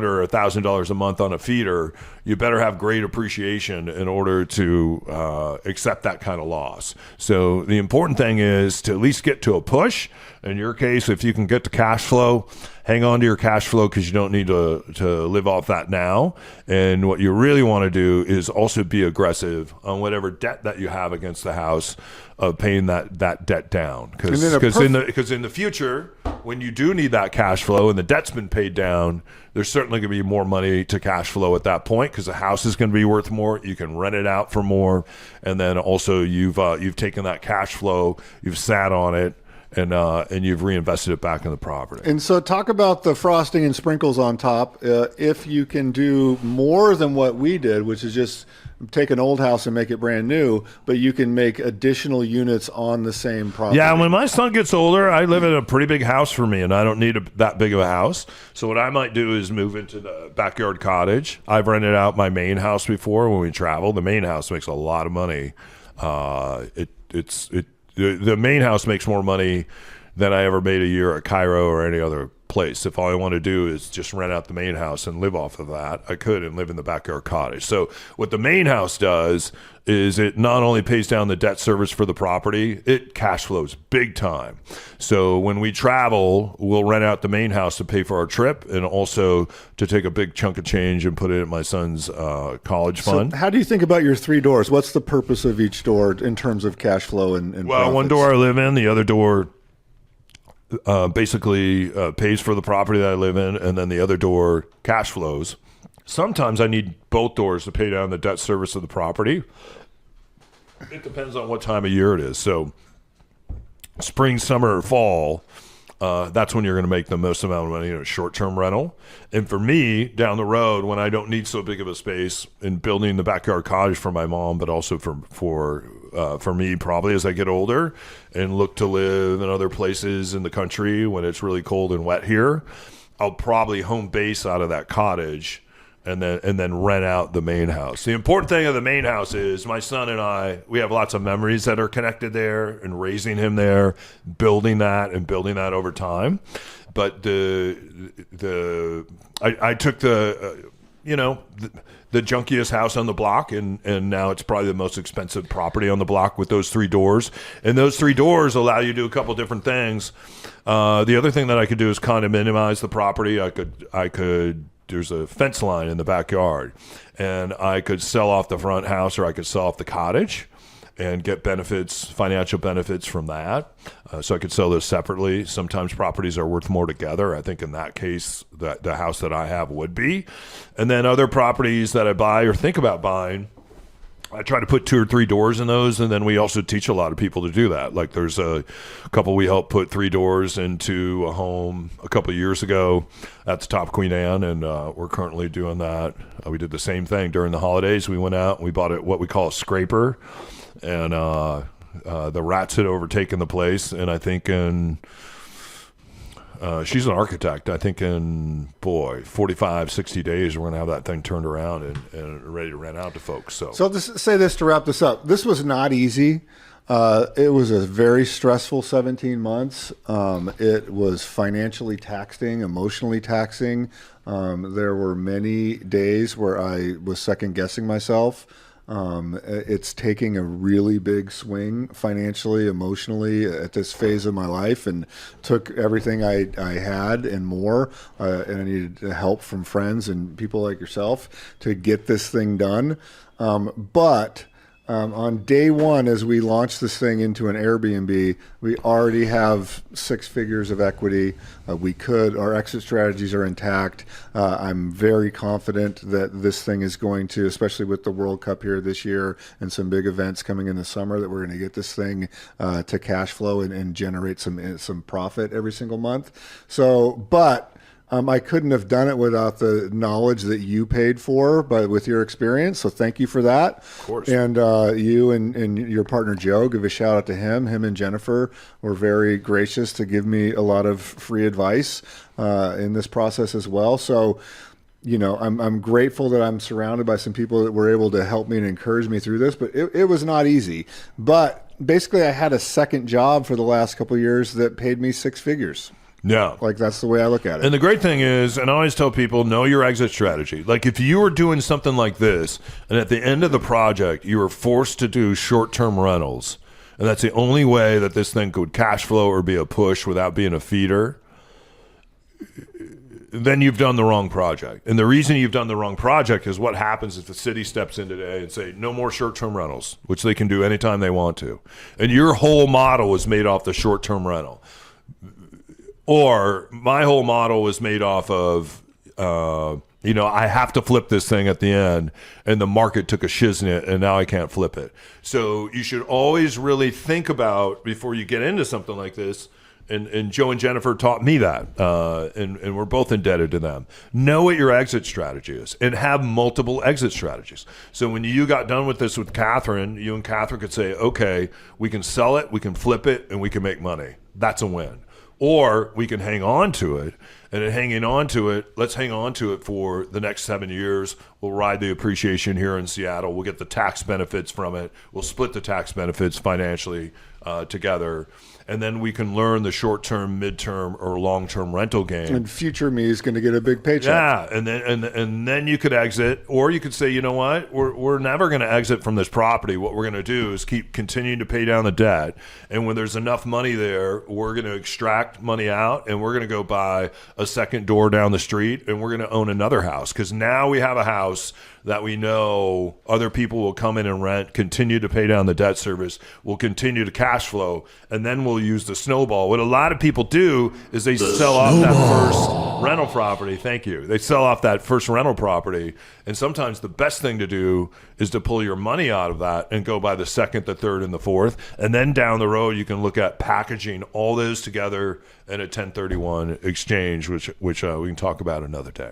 or $1,000 a month on a feeder, you better have great appreciation in order to accept that kind of loss. So the important thing is to at least get to a push. In your case, if you can get to cash flow, hang on to your cash flow, because you don't need to live off that now. And what you really want to do is also be aggressive on whatever debt that you have against the house, of paying that debt down. Because in the future, when you do need that cash flow and the debt's been paid down, there's certainly going to be more money to cash flow at that point, because the house is going to be worth more. You can rent it out for more, and then also you've taken that cash flow, you've sat on it, and you've reinvested it back in the property. And so talk about the frosting and sprinkles on top. If you can do more than what we did, which is just take an old house and make it brand new, but you can make additional units on the same property. Yeah, when my son gets older, I live in a pretty big house for me, and I don't need that big of a house. So what I might do is move into the backyard cottage. I've rented out my main house before when we travel. The main house makes a lot of money. The main house makes more money than I ever made a year at Cairo or any other place. If all I want to do is just rent out the main house and live off of that, I could, and live in the backyard cottage. So what the main house does is it not only pays down the debt service for the property, it cash flows big time. So when we travel, we'll rent out the main house to pay for our trip, and also to take a big chunk of change and put it in my son's college fund. So how do you think about your three doors? What's the purpose of each door in terms of cash flow and well, profits? One door I live in, the other door basically pays for the property that I live in, and then the other door cash flows. Sometimes I need both doors to pay down the debt service of the property. It depends on what time of year it is. So spring, summer, or fall, that's when you're going to make the most amount of money in a short-term rental. And for me, down the road, when I don't need so big of a space in building the backyard cottage for my mom, but also for me, probably as I get older and look to live in other places in the country when it's really cold and wet here, I'll probably home base out of that cottage and then rent out the main house. The important thing of the main house is my son and I, we have lots of memories that are connected there, and raising him there, building that over time. But I took the junkiest house on the block, and now it's probably the most expensive property on the block with those three doors. And those three doors allow you to do a couple different things. The other thing that I could do is condominiumize the property. I could there's a fence line in the backyard, and I could sell off the front house or I could sell off the cottage and get benefits, financial benefits from that. So I could sell those separately. Sometimes properties are worth more together. I think in that case, the house that I have would be. And then other properties that I buy or think about buying, I try to put 2 or 3 doors in those, and then we also teach a lot of people to do that. Like there's a couple we helped put 3 doors into a home a couple of years ago at the top of Queen Anne, and we're currently doing that. We did the same thing during the holidays. We went out and we bought what we call a scraper, and the rats had overtaken the place, and I think she's an architect. I think in 45, 60 days, we're going to have that thing turned around and ready to rent out to folks. So I'll just say this to wrap this up. This was not easy. It was a very stressful 17 months. It was financially taxing, emotionally taxing. There were many days where I was second guessing myself. It's taking a really big swing financially, emotionally at this phase of my life, and took everything I had and more. And I needed help from friends and people like yourself to get this thing done. But on day one, as we launch this thing into an Airbnb, we already have 6 figures of equity. Our exit strategies are intact. I'm very confident that this thing is going to, especially with the World Cup here this year and some big events coming in the summer, that we're going to get this thing to cash flow and generate some profit every single month. But I couldn't have done it without the knowledge that you paid for, but with your experience. So thank you for that. Of course. And you and your partner, Joe, give a shout out to him. Him and Jennifer were very gracious to give me a lot of free advice in this process as well. So, I'm grateful that I'm surrounded by some people that were able to help me and encourage me through this, but it was not easy. But basically I had a second job for the last couple of years that paid me 6 figures. yeah. Like, that's the way I look at it. And the great thing is, and I always tell people, know your exit strategy. Like if you were doing something like this, and at the end of the project, you were forced to do short-term rentals, and that's the only way that this thing could cash flow or be a push without being a feeder, then you've done the wrong project. And the reason you've done the wrong project is what happens if the city steps in today and say, no more short-term rentals, which they can do anytime they want to. And your whole model is made off the short-term rental. Or my whole model was made off of, I have to flip this thing at the end, and the market took a shiznit, and now I can't flip it. So you should always really think about, before you get into something like this, and Joe and Jennifer taught me that, and we're both indebted to them. Know what your exit strategy is, and have multiple exit strategies. So when you got done with this with Catherine, you and Catherine could say, okay, we can sell it, we can flip it, and we can make money. That's a win. Or we can hang on to it, and in hanging on to it, let's hang on to it for the next 7 years. We'll ride the appreciation here in Seattle. We'll get the tax benefits from it. We'll split the tax benefits financially together. And then we can learn the short-term, mid-term, or long-term rental game. And future me is going to get a big paycheck. Yeah, and then you could exit, or you could say, you know what, we're never going to exit from this property. What we're going to do is keep continuing to pay down the debt, and when there's enough money there, we're going to extract money out, and we're going to go buy a second door down the street, and we're going to own another house, because now we have a house that we know other people will come in and rent, continue to pay down the debt service, will continue to cash flow, and then we'll use the snowball. What a lot of people do is they sell off that first rental property. Thank you. They sell off that first rental property, and sometimes the best thing to do is to pull your money out of that and go buy the second, the third, and the fourth, and then down the road you can look at packaging all those together in a 1031 exchange, which we can talk about another day.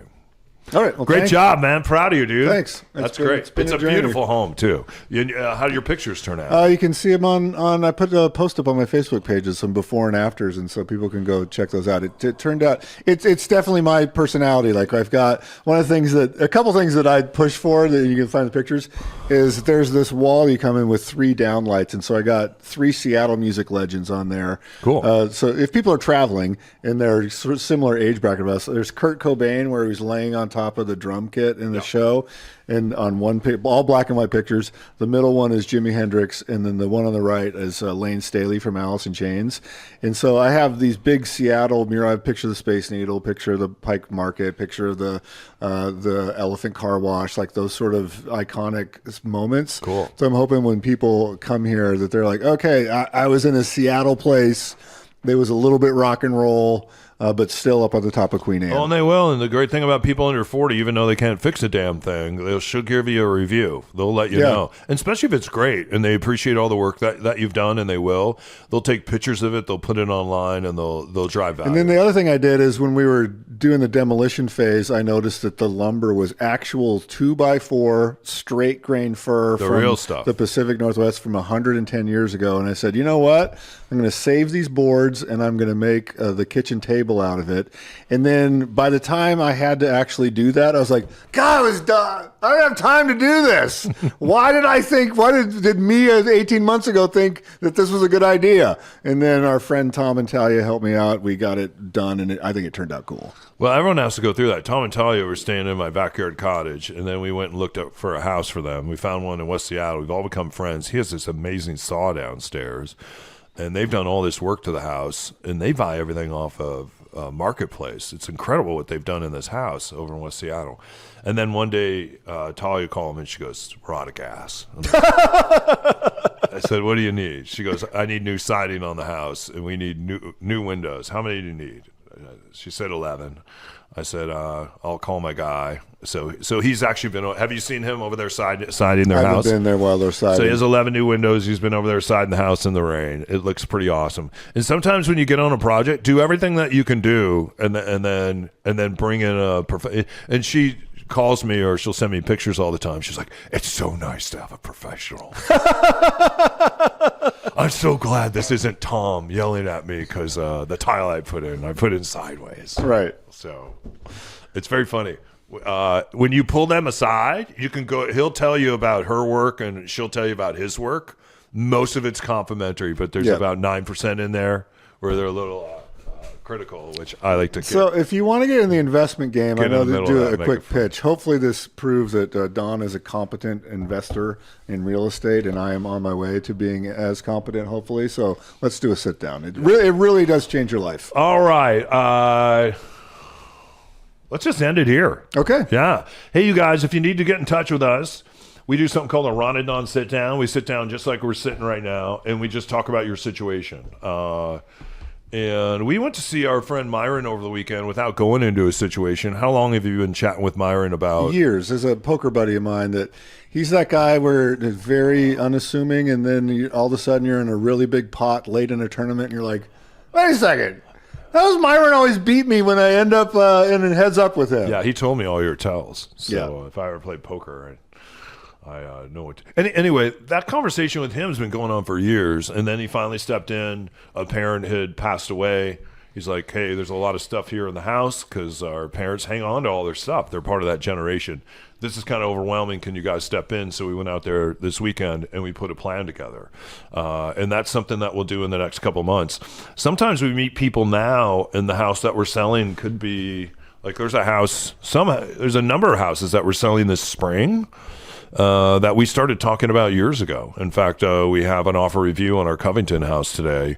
All right. Well, great job, man. Proud of you, dude. Thanks. That's great. It's a beautiful home, too. How do your pictures turn out? You can see them on I put a post up on my Facebook pages, some before and afters, and so people can go check those out. It turned out, it's definitely my personality. Like, I've got a couple things that I push for that you can find the pictures is there's this wall you come in with 3 downlights, and so I got 3 Seattle music legends on there. Cool. So if people are traveling and they're sort of similar age bracket of us, there's Kurt Cobain, where he was laying on top of the drum kit in the show. And on one all black and white pictures, the middle one is Jimi Hendrix, and then the one on the right is Lane Staley from Alice in Chains. And so I have these big Seattle mural. I have a picture of the Space Needle, picture of the Pike Market, picture of the Elephant Car Wash, like those sort of iconic moments. Cool. So I'm hoping when people come here that they're like, okay, I was in a Seattle place. There was a little bit rock and roll, but still up on the top of Queen Anne. Oh, and they will. And the great thing about people under 40, even though they can't fix a damn thing, she'll give you a review. They'll let you know. And especially if it's great and they appreciate all the work that you've done, and they will. They'll take pictures of it, they'll put it online, and they'll drive value. And then the other thing I did is when we were doing the demolition phase, I noticed that the lumber was actual 2x4 straight grain fir The from real stuff. the Pacific Northwest from 110 years ago. And I said, you know what? I'm going to save these boards and I'm going to make the kitchen table out of it. And then by the time I had to actually do that, I was like, God, I was done. I don't have time to do this. Why did me 18 months ago think that this was a good idea? And then our friend Tom and Talia helped me out. We got it done, and I think it turned out cool. Well, everyone has to go through that. Tom and Talia were staying in my backyard cottage, and then we went and looked up for a house for them. We found one in West Seattle. We've all become friends. He has this amazing saw downstairs, and they've done all this work to the house, and they buy everything off of Marketplace. It's incredible what they've done in this house over in West Seattle. And then one day, Talia called me, and she goes, we're out of gas. I said, what do you need? She goes, I need new siding on the house, and we need new windows. How many do you need? She said 11. I said, I'll call my guy. So he's actually been. Have you seen him over there siding their house? I've been there while they're siding. So he has 11 new windows. He's been over there siding the house in the rain. It looks pretty awesome. And sometimes when you get on a project, do everything that you can do, and then bring in a and she calls me, or she'll send me pictures all the time. She's like, it's so nice to have a professional. I'm so glad this isn't Tom yelling at me because the tile I put in sideways. Right. So it's very funny. When you pull them aside, you can go. He'll tell you about her work, and she'll tell you about his work. Most of it's complimentary, but there's about 9% in there where they're a little critical, which I like to. So if you want to get in the investment game, I know to do a quick pitch. pitch. Hopefully this proves that Don is a competent investor in real estate, and I am on my way to being as competent, hopefully. So let's do a sit down. It really does change your life. All right. Let's just end it here. Okay. Yeah. Hey, you guys, if you need to get in touch with us, we do something called a Ron and Don sit down. We sit down just like we're sitting right now, and we just talk about your situation. And we went to see our friend Myron over the weekend without going into a situation. How long have you been chatting with Myron about? Years. There's a poker buddy of mine that he's that guy where it's very unassuming, and then all of a sudden you're in a really big pot late in a tournament, and you're like, wait a second. How does Myron always beat me when I end up in a heads up with him? Yeah, he told me all your tells. So if I ever play poker, I know it. Anyway, that conversation with him has been going on for years, and then he finally stepped in. A parent had passed away. He's like, hey, there's a lot of stuff here in the house because our parents hang on to all their stuff. They're part of that generation. This is kind of overwhelming. Can you guys step in? So we went out there this weekend, and we put a plan together. And that's something that we'll do in the next couple months. Sometimes we meet people now, and the house that we're selling could be, like there's a number of houses that we're selling this spring that we started talking about years ago. In fact, we have an offer review on our Covington house today.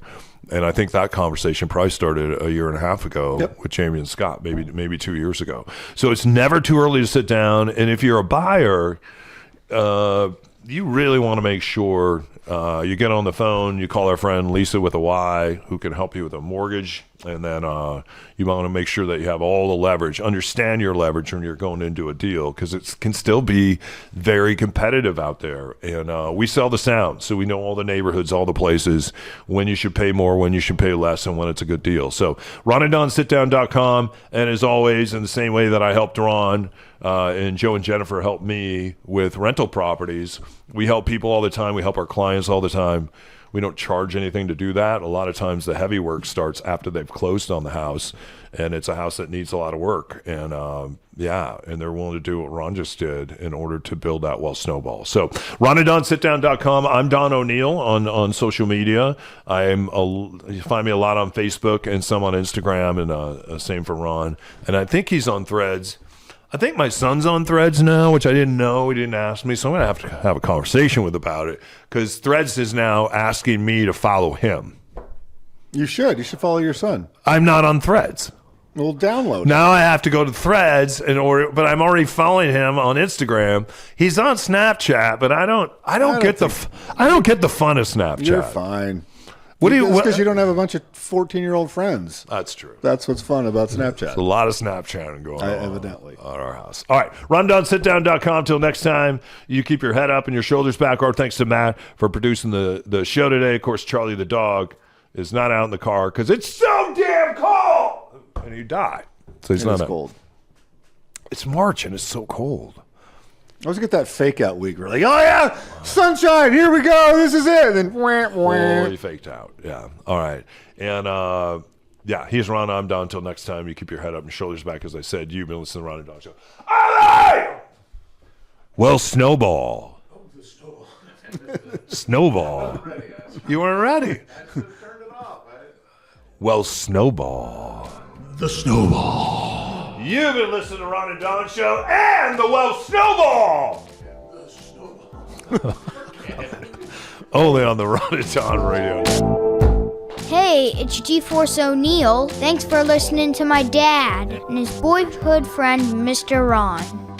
And I think that conversation probably started a year and a half ago with Jamie and Scott, maybe 2 years ago. So it's never too early to sit down. And if you're a buyer, you really want to make sure you get on the phone, you call our friend Lisa with a Y, who can help you with a mortgage. And then you want to make sure that you have all the leverage, understand your leverage when you're going into a deal, because it can still be very competitive out there. And we sell the sound, so we know all the neighborhoods, all the places, when you should pay more, when you should pay less, and when it's a good deal. So RonandDonSitDown.com. And as always, in the same way that I helped Ron and Joe and Jennifer helped me with rental properties, we help people all the time. We help our clients all the time. We don't charge anything to do that. A lot of times the heavy work starts after they've closed on the house, and it's a house that needs a lot of work. And and they're willing to do what Ron just did in order to build that well snowball. So RonandDonSitDown.com. I'm Don O'Neill on social media. You find me a lot on Facebook and some on Instagram, and same for Ron. And I think he's on Threads. I think my son's on Threads now, which I didn't know. He didn't ask me, so I'm going to have a conversation with about it because Threads is now asking me to follow him. You should. You should follow your son. I'm not on Threads. We'll download it. Now I have to go to Threads in order, but I'm already following him on Instagram. He's on Snapchat, but I don't get the fun of Snapchat. You're fine. What do you? Because you don't have a bunch of 14-year-old friends. That's true. That's what's fun about Snapchat. There's a lot of Snapchatting going on. Evidently. At our house. All right. RunDownSitDown.com. Till next time, you keep your head up and your shoulders back. Our thanks to Matt for producing the show today. Of course, Charlie the dog is not out in the car because it's so damn cold. And he died. So he's not out. Cold. It's March and it's so cold. I always get that fake out week. We're like, oh yeah, sunshine, here we go, this is it. And then Oh, you faked out. Yeah. All right. And yeah, he's Ron. I'm Don. Until next time, you keep your head up and shoulders back. As I said, you've been listening to the Ron and Don Show. All right. Well, Snowball. Snowball. You weren't ready. Well, Snowball. The Snowball. You've been listening to Ron and Don Show and the Well Snowball. Only on the Ron and Don Radio. Hey, it's G-Force O'Neill. Thanks for listening to my dad and his boyhood friend, Mr. Ron.